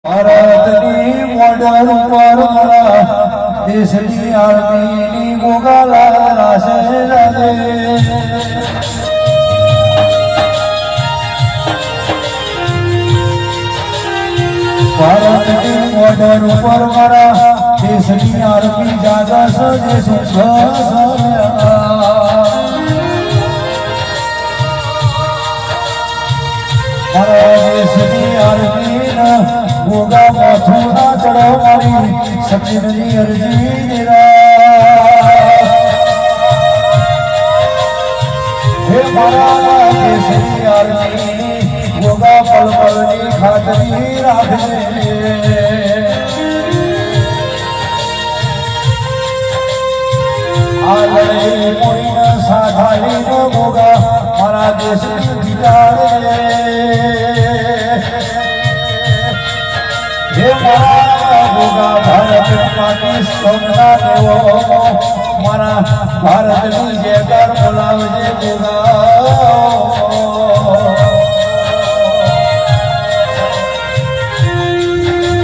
ભારતની મોડલ ઉપર મારા દેશની આર્મીની ગોગાલા રાસે જાજે ભારતની મોડલ ઉપર મારા દેશની આર્મી જાગા સજે સુખા મારા દેશની આર્મીના ગોગા માથુના ચડાવવાની સચિનની અરજી હે મારા દેશની આર્મીની ગોગા પલપલની ખાતરી રાખજે આ લડાઈ મોડીને સાધાલીને ગોગા મારા દેશની જીતાડે હે મારા ગોગા ભારત પાકિસ્તાનના દેવો મારા ભારતની જયકાર બોલાવજે ગોગા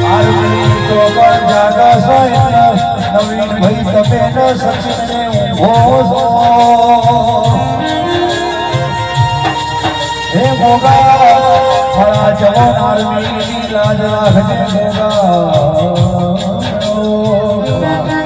આર્મી તો પર જાગા સૈન્ય નવીન ભાઈ તમે ન સચિનને ઊભો હે ગોગા મારા જવાન આર્મીની લાજ રાખજે ગોગા